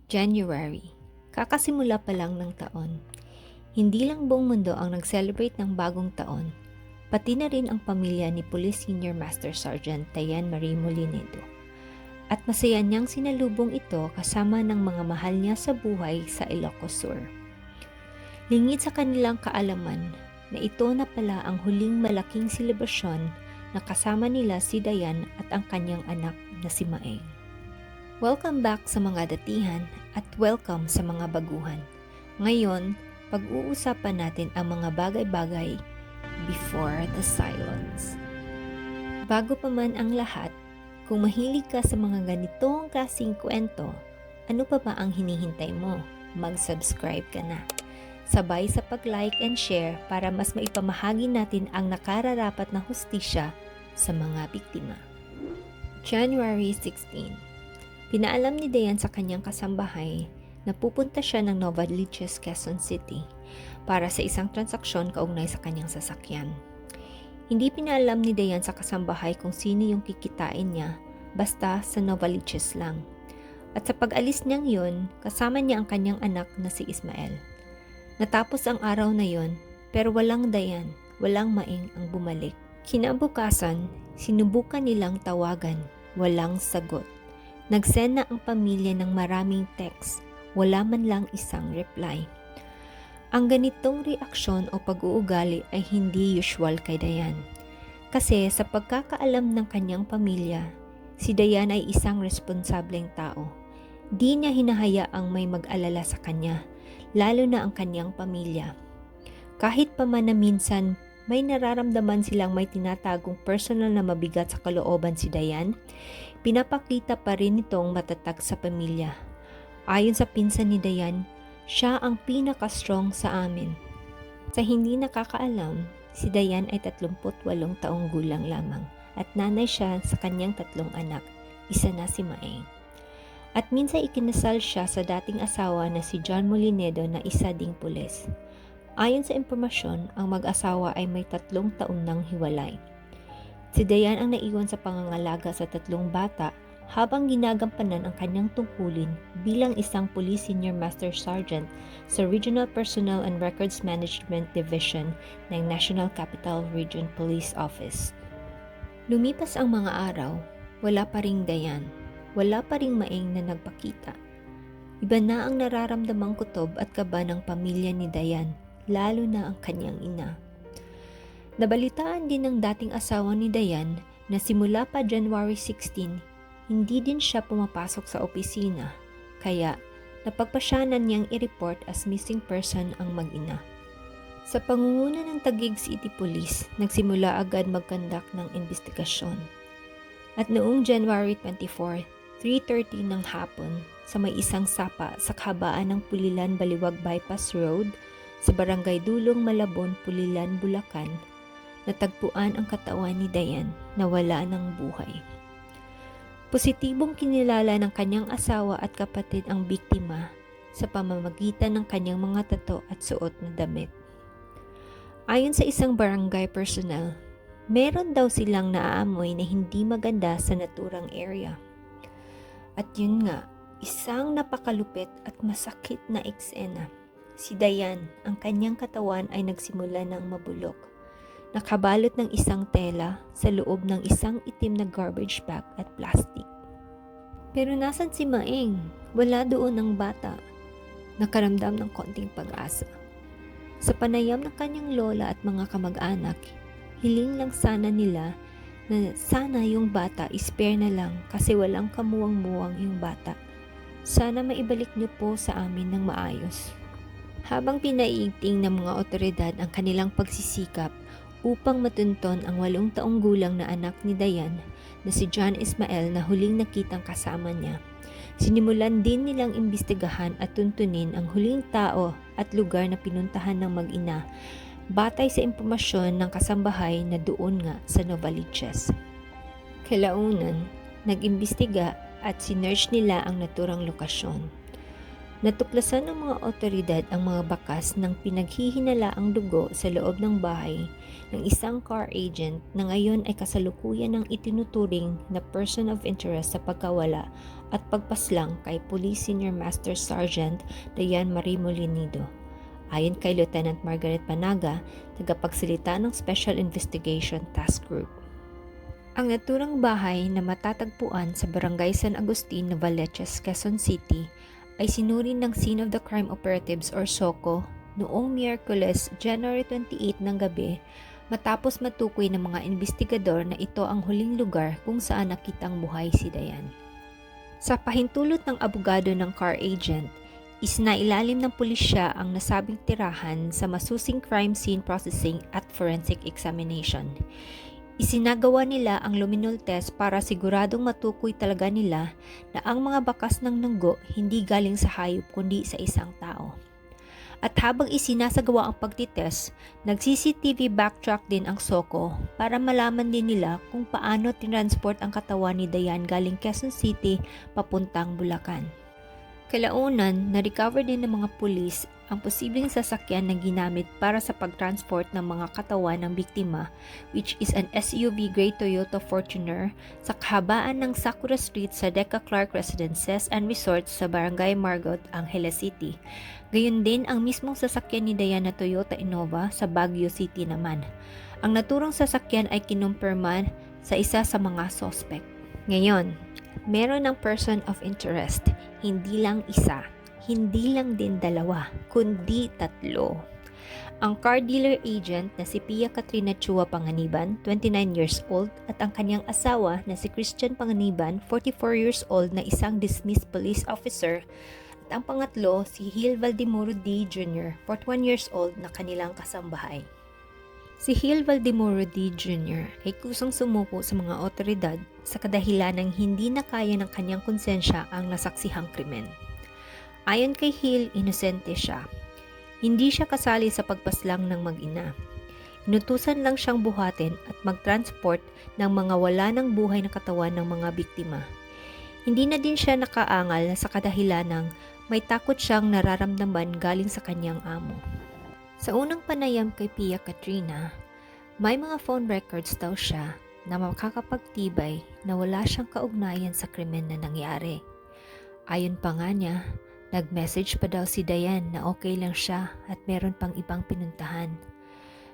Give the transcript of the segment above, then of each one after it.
January. Kakasimula pa lang ng taon. Hindi lang buong mundo ang nag-celebrate ng bagong taon, pati na rin ang pamilya ni Police Senior Master Sergeant Dayan Marie Molinedo. At masaya niyang sinalubong ito kasama ng mga mahal niya sa buhay sa Ilocos Sur. Lingid sa kanilang kaalaman na ito na pala ang huling malaking selebrasyon na kasama nila si Dayan at ang kanyang anak na si Maeng. Welcome back sa mga datihan at welcome sa mga baguhan. Ngayon, pag-uusapan natin ang mga bagay-bagay before the silence. Bago pa man ang lahat, kung mahilig ka sa mga ganitong klaseng kwento, ano pa ba ang hinihintay mo? Mag-subscribe ka na. Sabay sa pag-like and share para mas maipamahagi natin ang nakararapat na hustisya sa mga biktima. January 16. Pinaalam ni Dayan sa kanyang kasambahay na pupunta siya ng Novaliches, Quezon City para sa isang transaksyon kaugnay sa kanyang sasakyan. Hindi pinaalam ni Dayan sa kasambahay kung sino yung kikitain niya, basta sa Novaliches lang. At sa pag-alis niyang yun, kasama niya ang kanyang anak na si Ismael. Natapos ang araw na yon, pero walang Dayan, walang Maeng ang bumalik. Kinabukasan, sinubukan nilang tawagan, walang sagot. Nag-send na ang pamilya ng maraming text, wala man lang isang reply. Ang ganitong reaksyon o pag-uugali ay hindi usual kay Dayan. Kasi sa pagkakaalam ng kanyang pamilya, si Dayan ay isang responsableng tao. Di niya hinahayaang may mag-alala sa kanya, lalo na ang kanyang pamilya. Kahit pa man na minsan may nararamdaman silang may tinatagong personal na mabigat sa kalooban si Dayan, pinapakita pa rin itong matatag sa pamilya. Ayon sa pinsan ni Dayan, siya ang pinaka-strong sa amin. Sa hindi nakakaalam, si Dayan ay 38 taong gulang lamang at nanay siya sa kanyang 3 anak, isa na si Maeng. At minsan ikinasal siya sa dating asawa na si John Molinedo na isa ding pulis. Ayon sa impormasyon, ang mag-asawa ay may 3 taon nang hiwalay. Si Dayan ang naiwan sa pangangalaga sa 3 bata habang ginagampanan ang kanyang tungkulin bilang isang Police Senior Master Sergeant sa Regional Personnel and Records Management Division ng National Capital Region Police Office. Lumipas ang mga araw, wala pa ring Dayan, wala pa ring Maeng na nagpakita. Iba na ang nararamdamang kutob at kaba ng pamilya ni Dayan, lalo na ang kanyang ina. Nabalitaan din ng dating asawa ni Dayan na simula pa January 16, hindi din siya pumapasok sa opisina, kaya napagpasyanan niyang i-report as missing person ang mag-ina. Sa pangunguna ng Taguig City Police, nagsimula agad mag-conduct ng investigasyon. At noong January 24, 3:30 ng hapon, sa may isang sapa sa kahabaan ng Pulilan Baliwag Bypass Road, sa Barangay Dulong Malabon, Pulilan, Bulacan, natagpuan ang katawan ni Dayan na wala ng buhay. Positibong kinilala ng kanyang asawa at kapatid ang biktima sa pamamagitan ng kanyang mga tato at suot na damit. Ayon sa isang barangay personnel, meron daw silang naaamoy na hindi maganda sa naturang area. At yun nga, isang napakalupit at masakit na eksena. Si Dayan, ang kanyang katawan ay nagsimula ng mabulok. Nakabalot ng isang tela sa loob ng isang itim na garbage bag at plastic. Pero nasan si Maeng? Wala doon ang bata. Nakaramdam ng konting pag-asa. Sa panayam ng kanyang lola at mga kamag-anak, hiling lang sana nila na sana yung bata spare na lang kasi walang kamuwang-muwang yung bata. Sana maibalik niyo po sa amin ng maayos. Habang pinaiigting ng mga otoridad ang kanilang pagsisikap upang matunton ang 8 taong gulang na anak ni Dayan na si John Ismael na huling nakitang kasama niya, sinimulan din nilang imbestigahan at tuntunin ang huling tao at lugar na pinuntahan ng mag-ina batay sa impormasyon ng kasambahay na doon nga sa Novaliches. Kalaunan, nag-imbestiga at sinearch nila ang naturang lokasyon. Natuklasan ng mga otoridad ang mga bakas ng pinaghihinalaang dugo sa loob ng bahay ng isang car agent na ngayon ay kasalukuyan ng itinuturing na person of interest sa pagkawala at pagpaslang kay Police Senior Master Sergeant Dayan Marie Molinido. Ayon kay Lieutenant Margaret Panaga, tagapagsalita ng Special Investigation Task Group. Ang naturang bahay na matatagpuan sa Barangay San Agustin, Novaliches, Quezon City ay sinuri ng Scene of the Crime Operatives or SOCO noong Miyerkules, January 28 ng gabi matapos matukoy ng mga investigador na ito ang huling lugar kung saan nakitang buhay si Dayan. Sa pahintulot ng abogado ng car agent, isinailalim ng pulisya ang nasabing tirahan sa masusing crime scene processing at forensic examination. Isinagawa nila ang luminol test para siguradong matukoy talaga nila na ang mga bakas ng nunggo hindi galing sa hayop kundi sa isang tao. At habang isinasagawa ang pagtitest, nag-CCTV backtrack din ang SOCO para malaman din nila kung paano tinransport ang katawan ni Dayan galing Quezon City papuntang Bulacan. Kalaunan, na-recover din ng mga pulis ang posibleng sasakyan na ginamit para sa pagtransport ng mga katawan ng biktima, which is an SUV gray Toyota Fortuner sa kahabaan ng Sakura Street sa Deca Clark Residences and Resorts sa Barangay Margot, Angeles City. Gayon din ang mismong sasakyan ni Dayan na Toyota Innova sa Baguio City naman. Ang naturang sasakyan ay kinumpirman sa isa sa mga suspect. Ngayon, meron ng person of interest, hindi lang isa, hindi lang din dalawa, kundi 3. Ang car dealer agent na si Pia Katrina Chua Panganiban, 29 years old, at ang kanyang asawa na si Christian Panganiban, 44 years old na isang dismissed police officer, at ang pangatlo si Hil Valdemoro D. Jr., 41 years old na kanilang kasambahay. Si Hil Valdemoro D. Jr. ay kusang sumuko sa mga otoridad sa kadahilan ng hindi na kaya ng kanyang konsensya ang nasaksihang krimen. Ayon kay Hil, inosente siya. Hindi siya kasali sa pagpaslang ng mag-ina. Inutusan lang siyang buhatin at mag-transport ng mga wala ng buhay na katawan ng mga biktima. Hindi na din siya nakaangal sa kadahilan ng may takot siyang nararamdaman galing sa kanyang amo. Sa unang panayam kay Pia Katrina, may mga phone records daw siya na makakapagtibay na wala siyang kaugnayan sa krimen na nangyari. Ayon pa nga niya, nag-message pa daw si Dayan na okay lang siya at meron pang ibang pinuntahan.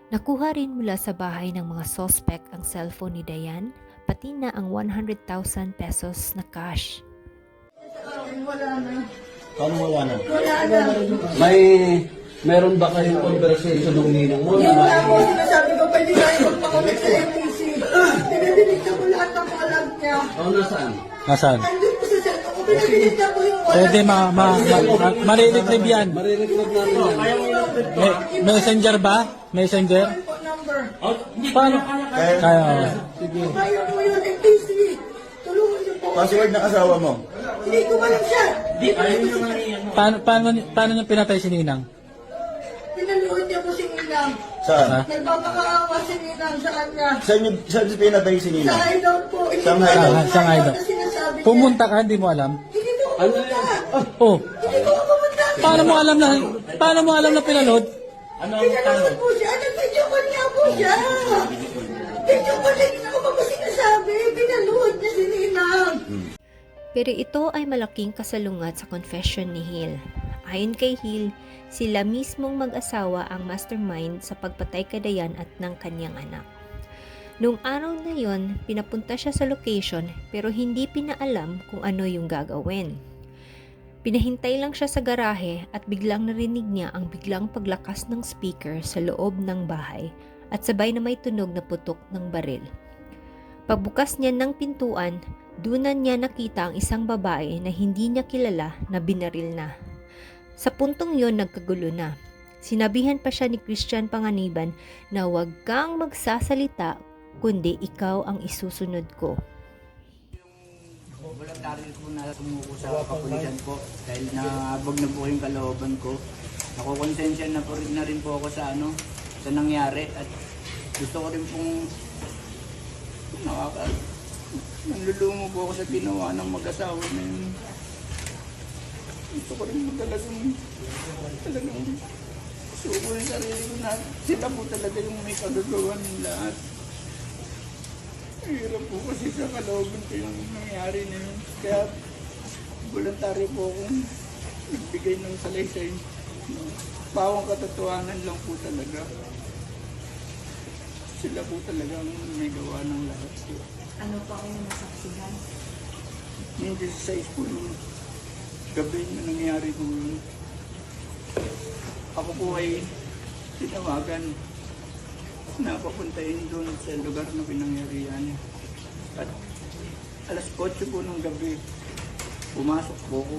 Nakuha rin mula sa bahay ng mga suspect ang cellphone ni Dayan, pati na ang 100,000 pesos na cash. Wala na. Paano wala na? Wala na. Meron ba kayong conversation ng ninang mo? Yung nga po, sinasabi ko, pwede tayo magpakamit sa MTC. Pinabilig na ko lahat ng mga log niya. Nasaan? Nasaan? Andun po sa cellphone ko, pinabilig na ko yung wala. Pwede mariretrieve yan. Mariretrieve natin yan. Messenger ba? Messenger? Phone number. Paano? Kaya. Sige. Kaya mo yun, MTC. Tulungan niyo po. Password ng asawa mo. Hindi ko alam siya. Paano niya pinatay si Ninang? Pinaluhod niya po si Ninang. Saan? Nagpapakaawa si Ninang sa kanya. Saan si pinatay si Sa Nina? hideout po. Hindi Sa ko hideout. alam Sa hideout. na sinasabi niya. Pumunta ka, hindi mo alam? Hindi ko pumunta. Oh, Hindi ko pumunta. paano mo alam na pinaload? Pinanood po siya. Nag-video call niya po siya. Video call niya ako pa sinasabi. Pinanood niya si Ninang. Pero ito ay malaking kasalungat sa confession ni Hil. Ayon kay Hil, sila mismong mag-asawa ang mastermind sa pagpatay kay Dayan at ng kanyang anak. Noong araw na yon, pinapunta siya sa location pero hindi pinaalam kung ano yung gagawin. Pinahintay lang siya sa garahe at biglang narinig niya ang biglang paglakas ng speaker sa loob ng bahay at sabay na may tunog na putok ng baril. Pagbukas niya ng pintuan, dunan niya nakita ang isang babae na hindi niya kilala na binaril na. Sa puntong yon, nagkagulo na. Sinabihan pa siya ni Christian Panganiban na huwag kang magsasalita kundi ikaw ang isusunod ko. Voluntary po na tumuko sa kapulisan po dahil nahabag na po yung kalooban ko. Nakukonsensya na rin po ako sa sa nangyari at gusto ko rin pong nanlulumo po ako sa ginawa ng mag-asawa na yun. Gusto ko rin po talagang gusto ko yung sarili ko na sila po talaga yung may kagagawa ng lahat. Hirap po kasi sa kalooban ko yung nangyari na yun. Kaya voluntary po akong nagbigay ng salaysay. Pawang katotohanan lang po talaga. Sila po talaga ang may gawa ng lahat po. Ano pa ang nasaksihan? Yung 16 po yung gabi na nangyari po yun. Ako po ay tinawagan na papuntahin doon sa lugar na pinangyarihan. At alas 8 po ng gabi, pumasok po ko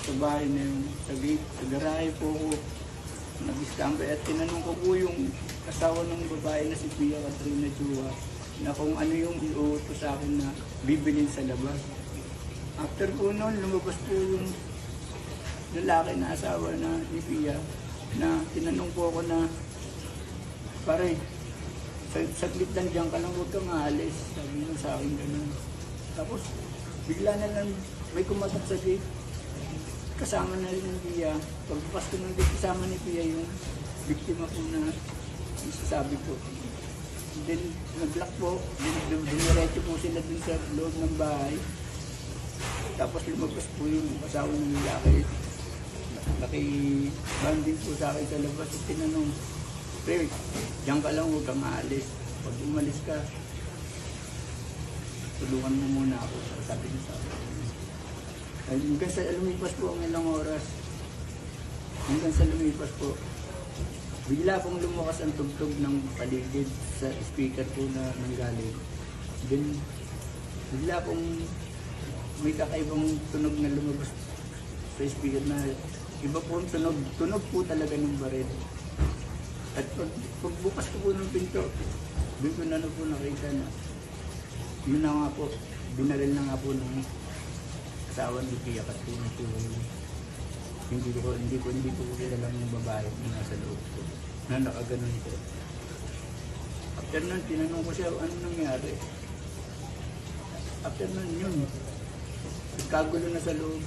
sa bahay na yun, sa gate, sa garahe po ko. Nag-istampay at tinanong ko po yung asawa ng babae na si Pia Katrina Chua na kung ano yung iuutos sa akin na bibilin sa labas. After po noon, lumabas po yung lalaki na asawa na ni Pia na tinanong po ako na, pare, saglit lang dyan ka lang, huwag kang aalis. Sabi niya sa akin ganun. Tapos, bigla na lang may kumatak sa gate. Kasama na rin ng Pia. Pagbukas ko ng gate, kasama ni Pia yung biktima po na isasabi ko. Then, nag-lock po. Dumiretso po sila dun sa loob ng bahay. Tapos lumabas po yung asawa ng lalaki. Nakibanding po sa akin sa labas at tinanong, Rick, diyan ka lang, huwag kang maalis. Pag umalis ka, tulungan mo muna ako. Sabi niya sa akin. Hanggang sa lumipas po ang ilang oras. Hanggang sa lumipas po, bigla pong lumakas ang tugtog ng paligid sa speaker po na nanggaling. Then, bigla pong may kakaibang tunog na lumabas sa speaker na iba po ang tunog po talaga ng baril. At pagbukas ko po ng pinto, doon ko na po nakita na yun na nga po, binaril na nga po ng asawa ni Pia Katrina Chua. Hindi ko kilala ng babae na nasa loob ko, na nakaganon po. After nun, tinanong ko siya, ano nangyari? After nun, yun, nagkagulo na sa loob.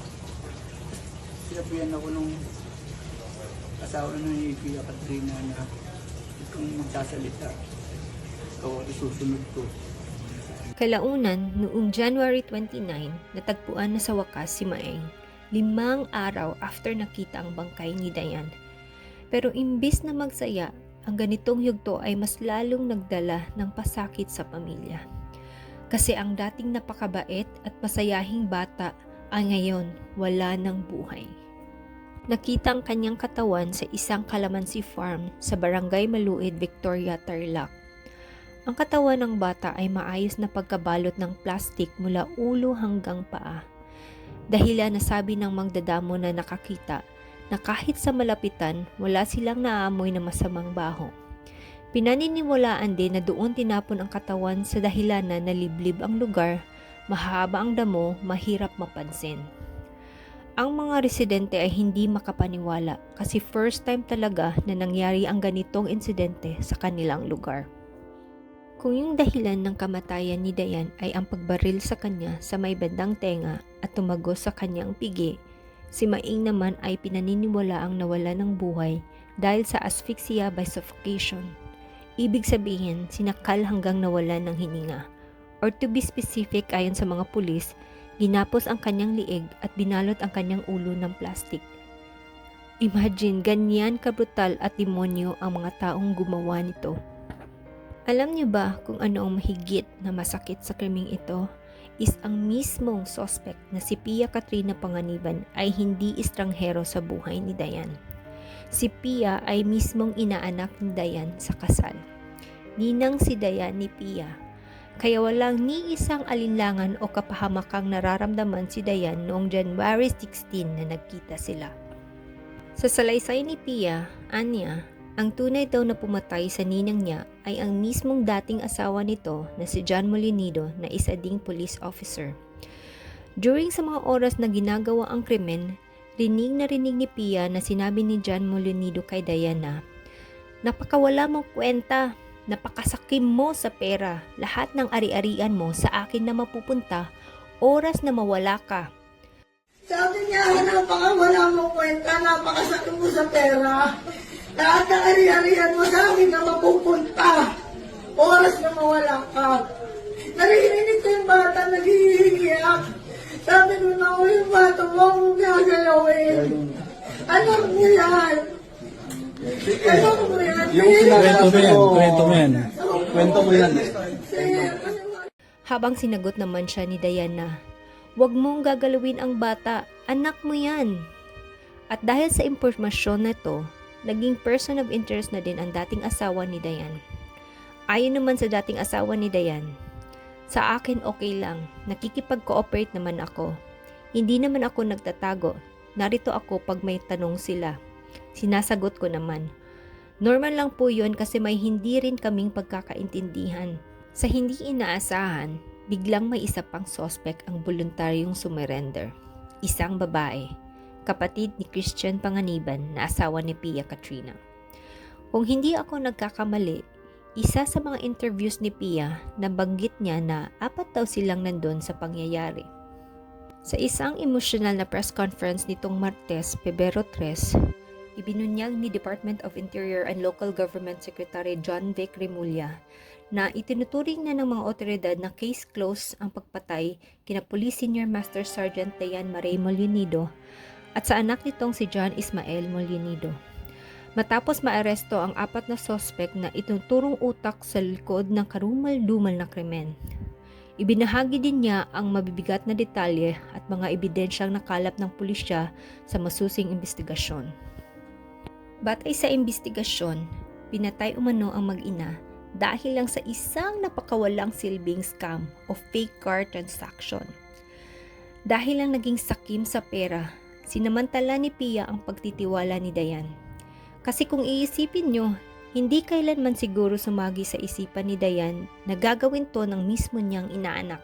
Sinabihan ako nung asawa ni Pia Katrina na kung magsasalita, ikaw ang isusunod ko. Kalaunan, noong January 29, natagpuan na sa wakas si Maeng, 5 araw after nakita ang bangkay ni Dayan. Pero imbis na magsaya, ang ganitong yugto ay mas lalong nagdala ng pasakit sa pamilya. Kasi ang dating napakabait at masayahing bata ay ngayon wala ng buhay. Nakita ang kanyang katawan sa isang kalamansi farm sa Barangay Maluid, Victoria, Tarlac. Ang katawan ng bata ay maayos na pagkabalot ng plastik mula ulo hanggang paa. Dahilan na sabi ng magdadamo na nakakita na kahit sa malapitan, wala silang naamoy na masamang baho. Pinaniniwalaan din na doon tinapon ang katawan sa dahilan na naliblib ang lugar, mahaba ang damo, mahirap mapansin. Ang mga residente ay hindi makapaniwala kasi first time talaga na nangyari ang ganitong insidente sa kanilang lugar. Kung yung dahilan ng kamatayan ni Dayan ay ang pagbaril sa kanya sa may bandang tenga at tumagos sa kanyang pigi, si Maeng naman ay pinaniniwalaang nawala ng buhay dahil sa asphyxia by suffocation. Ibig sabihin, sinakal hanggang nawalan ng hininga. Or to be specific ayon sa mga pulis, ginapos ang kanyang liig at binalot ang kanyang ulo ng plastik. Imagine, ganyan kabrutal at demonyo ang mga taong gumawa nito. Alam niyo ba kung ano ang mahigit na masakit sa krimeng ito? Is ang mismong suspect na si Pia Katrina Panganiban ay hindi estranghero sa buhay ni Dayan. Si Pia ay mismong inaanak ni Dayan sa kasal. Ninang si Dayan ni Pia. Kaya walang ni isang alinlangan o kapahamakang nararamdaman si Dayan noong January 16 na nagkita sila. Sa salaysay ni Pia, anya, ang tunay daw na pumatay sa ninang niya ay ang mismong dating asawa nito na si John Molinido na isa ding police officer. During sa mga oras na ginagawa ang krimen, rinig ni Pia na sinabi ni John Molinido kay Dayan, napakawala mong kwenta. Napakasakim mo sa pera, lahat ng ari-arian mo sa akin na mapupunta, oras na mawala ka. Sabi niya, napakawala kwenta, napakasakit mo sa pera. Lahat ng ari-arihan mo sa akin na mapupunta. Oras na mawala ka. Naririnig ko yung bata nag-iiyak. Sabi ko na ako yung bata mo akong gagalawin. Anak mo yan. Anak mo yan. Yung sinasabi Kwento mo yan. Kwento mo yan. Habang sinagot naman siya ni Diana, "Huwag mong gagalawin ang bata, anak mo yan." At dahil sa impormasyon na to, naging person of interest na din ang dating asawa ni Diane. Ayon naman sa dating asawa ni Diane, "Sa akin okay lang, nakikipag-cooperate naman ako. Hindi naman ako nagtatago, narito ako pag may tanong sila. Sinasagot ko naman. Normal lang po yun kasi may hindi rin kaming pagkakaintindihan." Sa hindi inaasahan, biglang may isa pang suspect ang voluntaryong sumerender. Isang babae, kapatid ni Christian Panganiban na asawa ni Pia Katrina. Kung hindi ako nagkakamali, isa sa mga interviews ni Pia, nabanggit niya na 4 daw silang nandun sa pangyayari. Sa isang emosyonal na press conference nitong Martes, Pebrero 3, ibinunyag ni Department of Interior and Local Government Secretary John Vic Remulla na itinuturing na ng mga otoridad na case closed ang pagpatay kina Police Senior Master Sergeant Tayan Maray Molinido at sa anak nitong si John Ismael Molinido. Matapos maaresto ang 4 na suspect na ituturong utak sa likod ng karumal-dumal na krimen. Ibinahagi din niya ang mabibigat na detalye at mga ebidensyang nakalap ng pulisya sa masusing investigasyon. Batay sa investigasyon, pinatay umano ang mag-ina dahil lang sa isang napakawalang silbing scam o fake car transaction. Dahil lang naging sakim sa pera, sinamantala ni Pia ang pagtitiwala ni Diane. Kasi kung iisipin nyo, hindi kailanman siguro sumagi sa isipan ni Diane na gagawin to ng mismo niyang inaanak.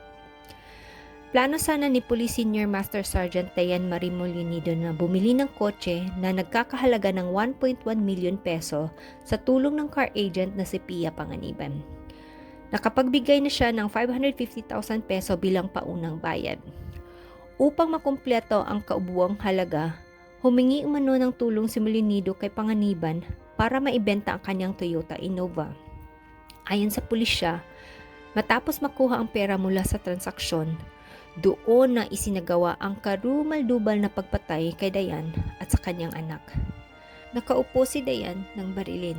Plano sana ni Police Senior Master Sergeant Tayan Marie Molinido na bumili ng kotse na nagkakahalaga ng 1.1 million peso sa tulong ng car agent na si Pia Panganiban. Nakapagbigay na siya ng 550,000 peso bilang paunang bayad. Upang makumpleto ang kaubuang halaga, humingi umano ng tulong si Molinido kay Panganiban para maibenta ang kanyang Toyota Innova. Ayon sa pulisya, matapos makuha ang pera mula sa transaksyon, doon na isinagawa ang karumal-dubal na pagpatay kay Diane at sa kanyang anak. Nakaupo si Diane ng barilin.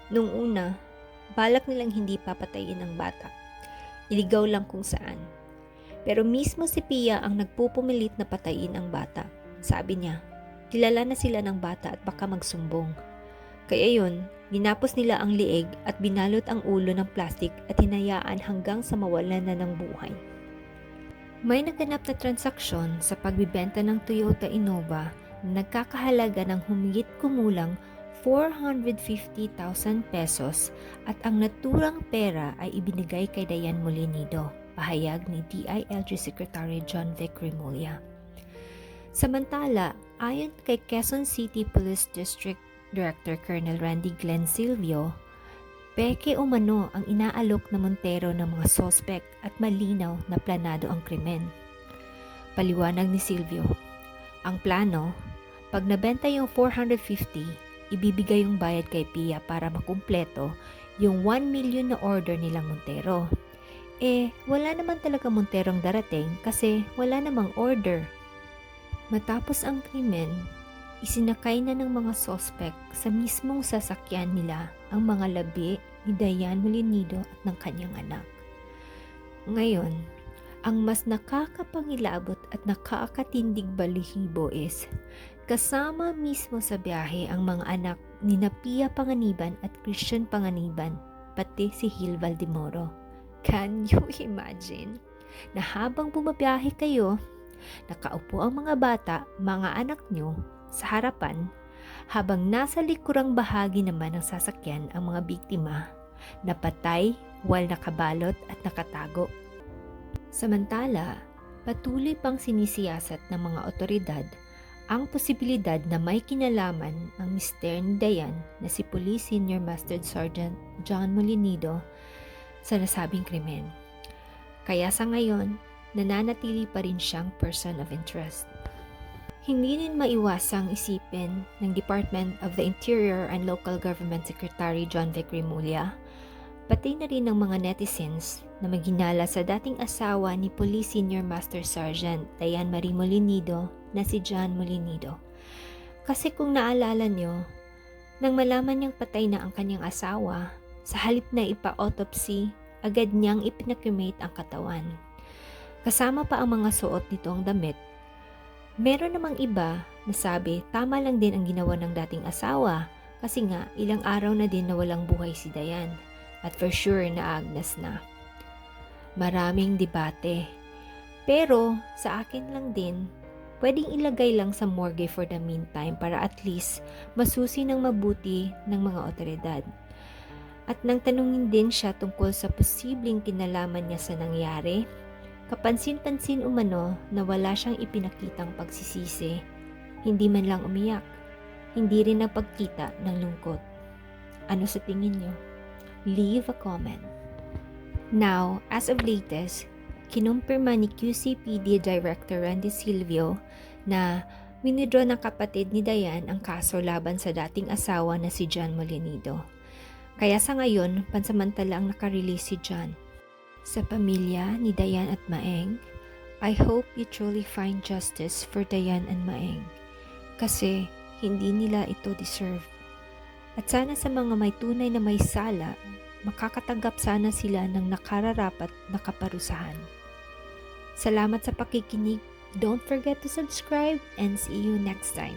Nung una, balak nilang hindi papatayin ang bata. Iligaw lang kung saan. Pero mismo si Pia ang nagpupumilit na patayin ang bata. Sabi niya, kilala na sila ng bata at baka magsumbong. Kaya yun, ginapos nila ang liig at binalot ang ulo ng plastik at hinayaan hanggang sa mawalan na ng buhay. May naganap na transaksyon sa pagbibenta ng Toyota Innova na nagkakahalaga ng humigit kumulang 450,000 pesos at ang naturang pera ay ibinigay kay Diane Molinido, pahayag ni DILG Secretary John Vic Remulla. Samantala, ayon kay Quezon City Police District Director Colonel Randy Glenn Silvio, peke umano ang inaalok na Montero ng mga sospek at malinaw na planado ang krimen. Paliwanag ni Silvio, ang plano, pag nabenta yung 450, ibibigay yung bayad kay Pia para makumpleto yung 1 million na order nilang Montero. Wala naman talaga Monterong darating kasi wala namang order. Matapos ang krimen, isinakay na ng mga sospek sa mismong sasakyan nila ang mga labi ni Diane Molinido at ng kanyang anak. Ngayon, ang mas nakakapangilabot at nakakatindig balihibo is kasama mismo sa biyahe ang mga anak ni Pia Panganiban at Christian Panganiban, pati si Hil Valdemoro. Can you imagine na habang bumabiyahe kayo, nakaupo ang mga bata, mga anak nyo, sa harapan, habang nasa likurang bahagi naman ng sasakyan ang mga biktima, napatay while nakabalot at nakatago. Samantala, patuloy pang sinisiyasat ng mga otoridad ang posibilidad na may kinalaman ang mister ni Diane na si Police Senior Master Sergeant John Molinido sa nasabing krimen. Kaya sa ngayon, nananatili pa rin siyang person of interest. Hindi rin maiwasang isipin ng Department of the Interior and Local Government Secretary John Vic Remulla, pati na rin ng mga netizens na maghinala sa dating asawa ni Police Senior Master Sergeant Diane Marie Molinido na si John Molinido. Kasi kung naalala nyo, nang malaman niyang patay na ang kanyang asawa, sa halip na ipa-autopsy, agad niyang ipinakremate ang katawan. Kasama pa ang mga suot nitong damit. Meron namang iba na sabi tama lang din ang ginawa ng dating asawa kasi nga ilang araw na din na walang buhay si Diane at for sure naagnas na. Maraming debate. Pero sa akin lang din, pwedeng ilagay lang sa morgue for the meantime para at least masusi ng mabuti ng mga otoridad. At nang tanungin din siya tungkol sa posibleng kinalaman niya sa nangyari, kapansin-pansin umano na wala siyang ipinakitang pagsisisi, hindi man lang umiyak, hindi rin napagkita ng lungkot. Ano sa tingin niyo? Leave a comment. Now, as of latest, kinumpirma ni QCPD Director Randy Silvio na winidraw ng kapatid ni Diane ang kaso laban sa dating asawa na si John Molinido. Kaya sa ngayon, pansamantala ang nakarelease si John. Sa pamilya ni Diane at Maeng, I hope you truly find justice for Diane and Maeng kasi hindi nila ito deserve. At sana sa mga may tunay na may sala, makakatanggap sana sila ng nakararapat na kaparusahan. Salamat sa pakikinig. Don't forget to subscribe and see you next time.